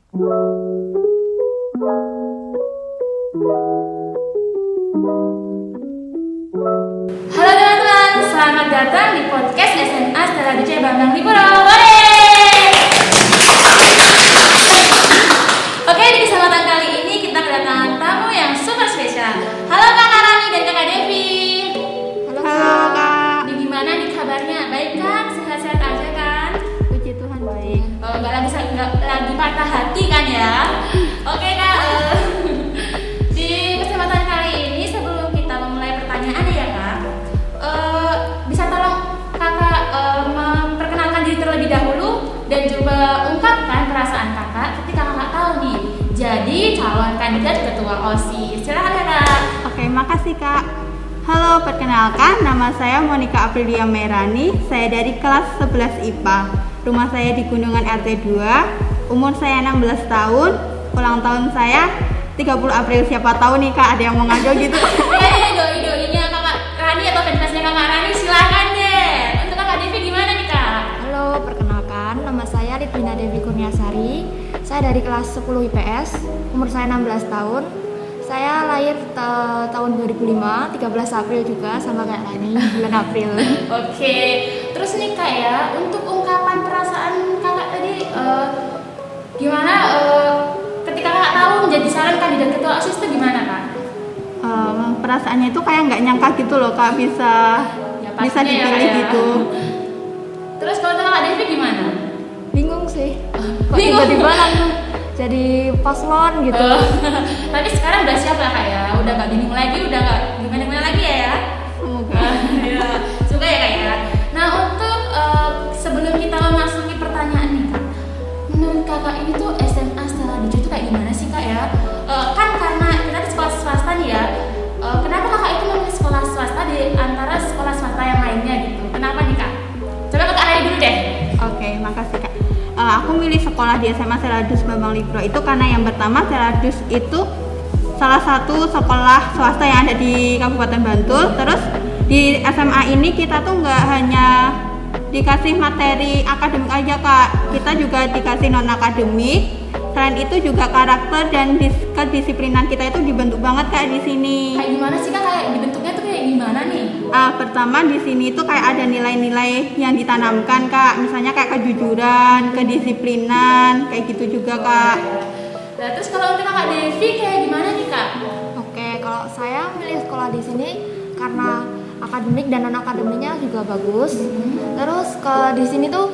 Halo teman-teman, selamat datang di podcast SMA Stella DC Bambang Lipuro. Oke, di kesempatan kali ini kita kedatangan tamu yang super spesial. Halo Kak Rani dan Kak Devi. Halo Kak. Gimana nih kabarnya? Baik kan? Sehat-sehat aja kan? Puji Tuhan baik. Nggak lagi patah hati kan ya? Oke Kak. Di kesempatan kali ini sebelum kita memulai pertanyaan ya Kak, bisa tolong Kakak memperkenalkan diri terlebih dahulu dan juga ungkapkan perasaan Kakak ketika Kakak tahu nih jadi calon kandidat ketua OSIS. Silakan ya Kak. Oke, makasih Kak. Halo, perkenalkan nama saya Monica Aprilia Merani. Saya dari kelas 11 IPA. Rumah saya di Gunungan RT 2. Umur saya 16 tahun. Ulang tahun saya 30 April. Siapa tahu nih Kak ada yang mau ngado gitu. Iya, doi-doinya Kakak Rani atau fansnya Kakak Rani silakan deh. Untuk Kakak Devi gimana nih Kak? Halo, perkenalkan nama saya Litwina Devi Kurniasari. Saya dari kelas 10 IPS, umur saya 16 tahun. Saya lahir tahun 2005, 13 April juga sama kayak Rani, bulan April. Oke, terus nih Kak ya, untuk ungkapan perasaan Kakak tadi gimana ketika Kakak tahu menjadi calon kandidat ketua OSIS itu gimana Kak? Perasaannya itu kayak nggak nyangka gitu loh Kak bisa pastinya dipilih ya, gitu. Terus kalau Kakak Devi gimana? Bingung sih, kok Bingung? tiba-tiba langsung jadi paslon gitu. Tapi sekarang udah siap lah Kak ya, udah nggak bingung lagi, udah nggak gimana-gimana lagi ya. Semoga. Ya, suka ya Kak ya. Nah untuk sebelum kita memasuki pertanyaan nih Kak, menurut Kakak ini tuh SMA Stella DC itu kayak gimana sih Kak ya? Kan karena kita di sekolah swasta nih ya. Kenapa Kakak itu memilih sekolah swasta di antara sekolah swasta yang lainnya gitu? Kenapa nih Kak? Coba Kakak Rani dulu deh. Oke, makasih Kak. Aku milih sekolah di SMA Seladus Bambang Lipuro itu karena yang pertama Seladus itu salah satu sekolah swasta yang ada di Kabupaten Bantul. Terus di SMA ini kita tuh nggak hanya dikasih materi akademik aja Kak, kita juga dikasih non akademik. Selain itu juga karakter dan kedisiplinan kita itu dibentuk banget Kak di sini. Kayak gimana sih Kak? Kayak dibentuknya tuh kayak gimana nih? Pertama di sini tuh kayak ada nilai-nilai yang ditanamkan Kak, misalnya kayak kejujuran, kedisiplinan, kayak gitu juga Kak. Nah terus kalau untuk Kakak Devi kayak gimana nih Kak? Oke, kalau saya milih sekolah di sini karena akademik dan non akademiknya juga bagus. Terus di sini tuh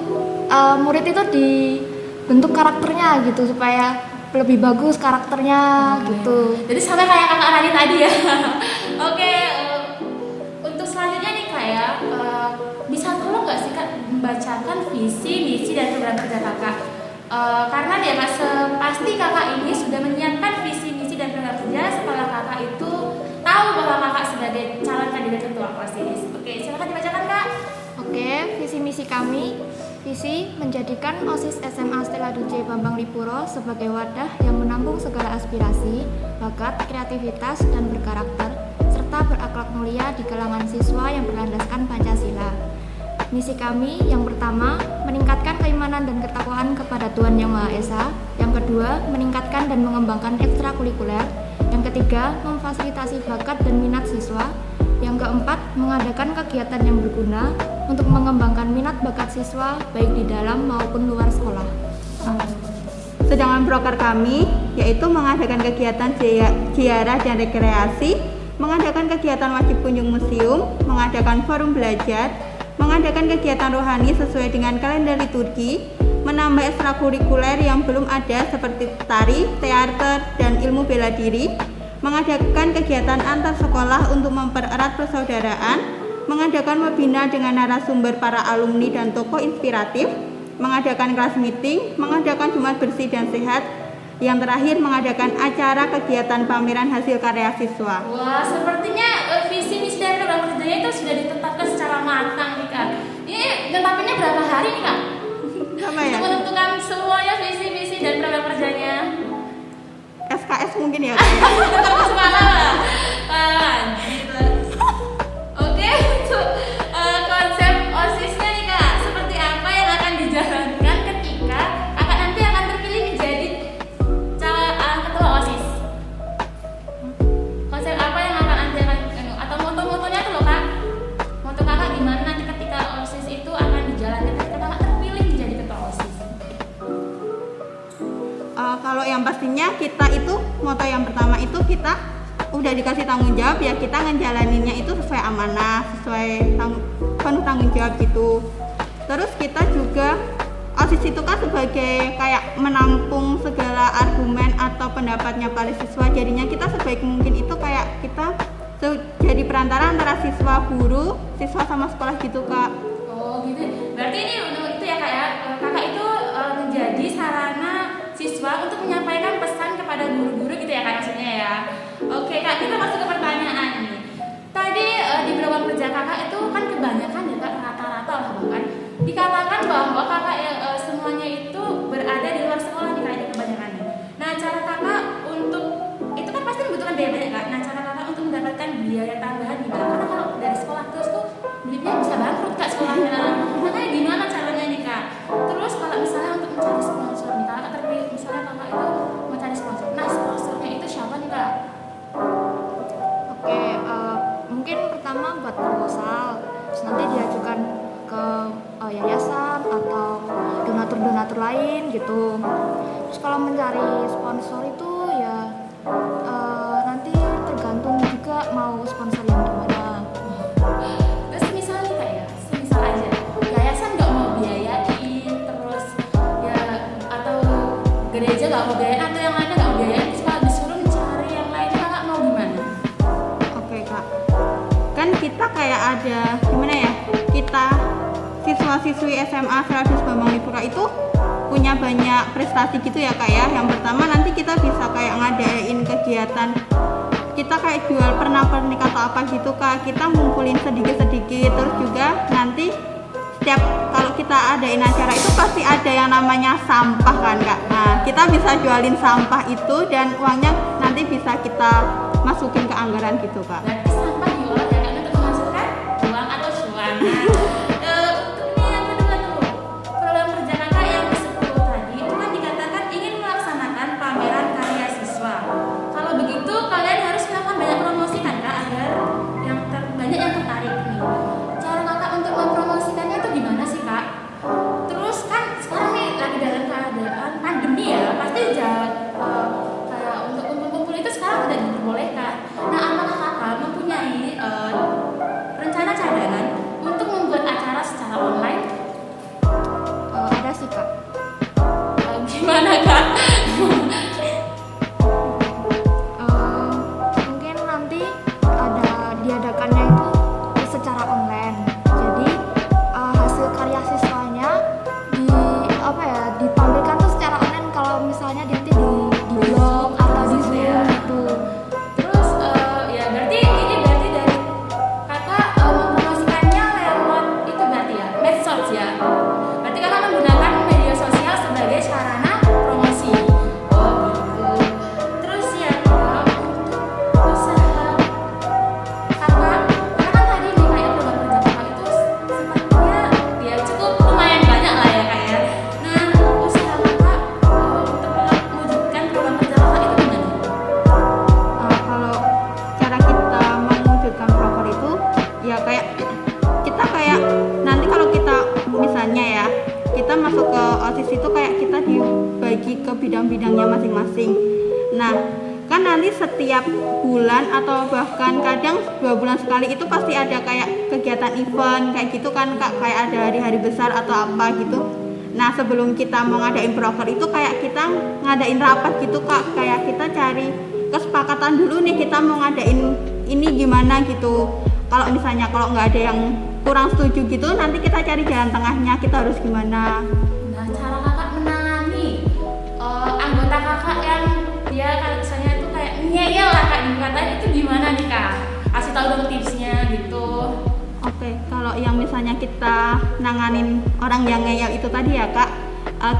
murid itu dibentuk karakternya gitu supaya lebih bagus karakternya gitu. Jadi sampai kayak Kakak Rani tadi ya. Oke, untuk selanjutnya nih Kak ya, bisa tolong nggak sih Kak membacakan visi, misi dan program kerja Kakak? Karena ya Kak, pasti Kakak ini sudah menyiapkan visi, misi dan program kerja setelah Kakak itu tahu bahwa Kakak sebagai calon kandidat ketua OSIS. Oke, silakan dibacakan Kak. Oke, visi misi kami. Visi menjadikan OSIS SMA Stella DC Bambang Lipuro sebagai wadah yang menampung segala aspirasi, bakat, kreativitas, dan berkarakter, serta berakhlak mulia di kalangan siswa yang berlandaskan Pancasila. Misi kami yang pertama, meningkatkan keimanan dan ketakwaan kepada Tuhan Yang Maha Esa. Yang kedua, meningkatkan dan mengembangkan ekstrakurikuler. Yang ketiga, memfasilitasi bakat dan minat siswa. Yang keempat, mengadakan kegiatan yang berguna untuk mengembangkan minat bakat siswa baik di dalam maupun luar sekolah. Sedangkan proker kami yaitu mengadakan kegiatan ziarah dan rekreasi, mengadakan kegiatan wajib kunjung museum, mengadakan forum belajar, mengadakan kegiatan rohani sesuai dengan kalender liturgi, menambah ekstrakurikuler yang belum ada seperti tari, teater, dan ilmu bela diri, mengadakan kegiatan antar sekolah untuk mempererat persaudaraan, mengadakan webinar dengan narasumber para alumni dan tokoh inspiratif, mengadakan kelas meeting, mengadakan Jumat bersih dan sehat, yang terakhir mengadakan acara kegiatan pameran hasil karya siswa. Wah, sepertinya visi misi dan program kerjanya itu sudah ditetapkan secara matang nih Kak. Ini netapinnya berapa hari nih Kak? Apa ya? Untuk menentukan semuanya visi misi dan program kerjanya. SKS mungkin ya. Tetap semalam lah. Gitu. Oke, untuk konsep OSISnya nih Kak, seperti apa yang akan dijalankan ketika Kakak nanti akan terpilih menjadi Kalau yang pastinya kita itu moto yang pertama itu kita udah dikasih tanggung jawab ya kita ngejalaninnya itu sesuai amanah, sesuai penuh tanggung jawab gitu. Terus kita juga OSIS itu kan sebagai kayak menampung segala argumen atau pendapatnya para siswa, jadinya kita sebaik mungkin itu kayak kita jadi perantara antara siswa guru, siswa sama sekolah gitu Kak. Oh gitu. Berarti ini itu ya Kak ya. Kakak itu menjadi sarana siswa untuk menyampaikan pesan kepada guru-guru gitu ya Kak maksudnya ya. Oke Kak, kita masuk ke pertanyaan nih. Tadi di program kerja Kakak itu kan kebanyakan ya Kak, rata-rata lah bahkan dikatakan bahwa Kakak semuanya itu berada di luar sekolah nih Kak, kebanyakan. Nah, cara Kakak untuk itu kan pasti membutuhkan biaya banyak Kak. Nah, cara Kakak untuk mendapatkan biaya tambahan gimana? Karena kalau dari sekolah terus tuh duitnya bisa bangkrut Kak sekolahnya. Makanya gimana caranya nih Kak? Terus kalau misalnya untuk mencari sponsor nih Kakak terpilih misalnya Kakak itu mencari sponsor. Nah, sponsornya itu siapa nih Kak? Oke, mungkin pertama buat proposal, terus nanti diajukan ke yayasan atau donatur-donatur lain gitu. Terus kalau mencari sponsor itu ya nanti tergantung juga mau sponsor yang gimana. Terus misalnya Kak ya, semisal aja yayasan nggak mau biayain, terus ya atau gereja nggak mau biayain atau yang lainnya nggak mau biayain, terus kalau disuruh mencari yang lainnya Kakak mau gimana? Oke Kak, kan kita kayak ada gimana ya, kita siswa-siswi SMA Stella Bambang Lipuro itu punya banyak prestasi gitu ya Kak ya. Yang pertama nanti kita bisa kayak ngadain kegiatan, kita kayak jual pernak-pernik atau apa gitu Kak, kita ngumpulin sedikit-sedikit. Terus juga nanti setiap kalau kita adain acara itu pasti ada yang namanya sampah kan Kak. Nah kita bisa jualin sampah itu dan uangnya nanti bisa kita masukin ke anggaran gitu Kak. Berarti sampah diolah ya Kak untuk menghasilkan uang atau cuan. Nah, untuk ini yang kedua tuh program kerja Kakak yang ke-10 tadi itu kan dikatakan ingin melaksanakan pameran karya siswa. Kalau begitu kalian harus melakukan banyak promosi kan Kak agar yang banyak yang tertarik nih. Cara Kakak untuk mempromosikannya itu gimana sih Kak? Terus kan sekarang nih lagi dalam keadaan pandemi ya, pasti kayak untuk kumpul-kumpul itu sekarang udah diperbolehkan. Nah, apakah Kakak mempunyai rencana cadangan untuk membuat acara secara online? Ada sih Kak. Gimana Kak? Mungkin nanti ada diadakannya itu secara online. Jadi hasil karya siswanya ditampilkan tuh secara online kalau misalnya nanti di blog atau di Zoom gitu. Terus ya berarti ini berarti dari Kakak mempromosikannya lewat itu berarti ya medsos ya. Berarti Kakak menggunakan media sosial sebagai sarana promosi. Oh gitu. Terus ya Kak, untuk usaha Kakak, karena kan tadi nih kayak program kerja Kakak itu sepertinya ya cukup lumayan banyak lah ya Kak ya. Nah, usaha Kakak untuk mewujudkan program kerja Kakak itu gimana? Kalau cara kita mewujudkan proker itu ya kayak kita kayak nanti kalau kita misalnya ya kita masuk ke OSIS itu kayak kita dibagi ke bidang-bidangnya masing-masing. Nah kan nanti setiap bulan atau bahkan kadang 2 bulan sekali itu pasti ada kayak kegiatan event kayak gitu kan Kak, kayak ada hari-hari besar atau apa gitu. Nah sebelum kita mau ngadain proker itu kayak kita ngadain rapat gitu Kak, kayak kita cari kesepakatan dulu nih kita mau ngadain ini gimana gitu. Kalau misalnya kalau nggak ada yang kurang setuju gitu nanti kita cari jalan tengahnya, kita harus gimana. Nah, cara Kakak menangani anggota Kakak yang dia kalau misalnya itu kayak ngeyel lah Kak dikatain itu gimana nih Kak? Kasih tahu dong tipsnya gitu. Oke, kalau yang misalnya kita nanganin orang yang ngeyel itu tadi ya Kak,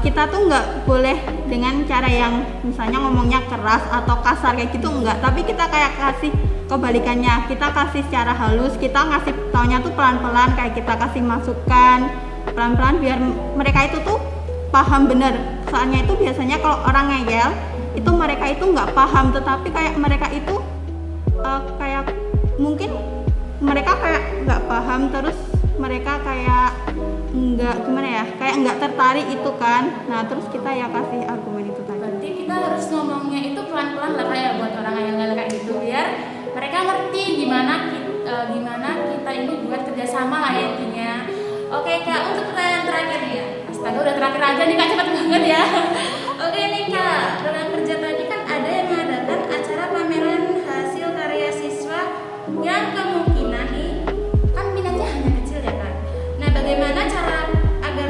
kita tuh nggak boleh dengan cara yang misalnya ngomongnya keras atau kasar kayak gitu enggak, tapi kita kayak kasih kebalikannya, kita kasih secara halus, kita ngasih taunya tuh pelan-pelan, kayak kita kasih masukan pelan-pelan biar mereka itu tuh paham bener. Soalnya itu biasanya kalau orang ngeyel itu mereka itu nggak paham, tetapi kayak mereka itu kayak mungkin mereka kayak nggak paham, terus mereka kayak nggak gimana ya, kayak nggak tertarik itu kan. Nah terus kita ya kasih argumen itu tadi. Berarti kita harus ngomongnya itu pelan-pelan lah kayak buat orang yang nggak kayak gitu, biar mereka ngerti gimana kita ini buat kerjasama lah ya intinya. Oke Kak, untuk pertanyaan terakhir nih ya. Astaga, udah terakhir aja nih Kak, cepet banget ya. Oke nih Kak, program kerja tadi kan ada yang mengadakan acara pameran hasil karya siswa yang kemungkinan nih kan minatnya hanya kecil ya Kak. Nah, bagaimana cara agar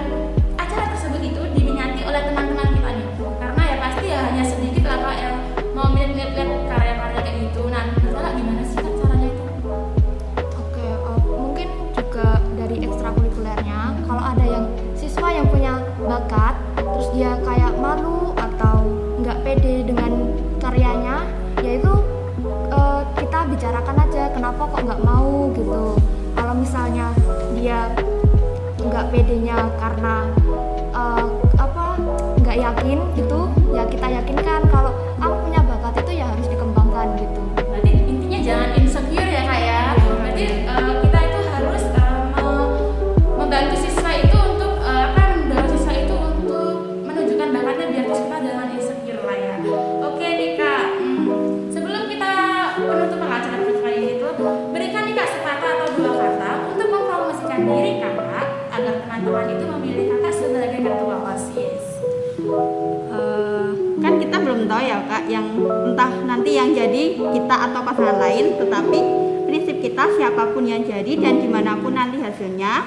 acara tersebut itu diminati oleh teman-teman kita nih? Karena ya pasti ya hanya sedikit lah Kak yang mau lihat karya-karya kayak gitu. Nah, Kakak gimana sih Kak caranya itu? Oke, mungkin juga dari ekstrakurikulernya, kalau ada yang siswa yang punya bakat, terus dia kayak malu atau nggak pede dengan karyanya, yaitu kita bicarakan aja kenapa kok nggak mau gitu. Kalau misalnya dia nggak pedenya karena nggak yakin gitu, ya kita yakinkan kalau kamu punya bakat itu ya harus dikembangkan gitu. Berarti intinya jangan insecure ya Kak ya. Berarti kita itu harus membantu siswa itu untuk mendorong siswa itu untuk menunjukkan bakatnya biar kita jangan insecure lah ya. Oke nih Kak, sebelum kita penutupan acara kali ini tuh, berikan nih Kak sepatah atau dua kata untuk mempromosikan diri Kakak agar teman-teman itu memilih Kakak sebagai ketua OSIS. Kan kita belum tahu ya Kak, yang entah nanti yang jadi kita atau pasangan lain, tetapi prinsip kita siapapun yang jadi dan dimanapun nanti hasilnya,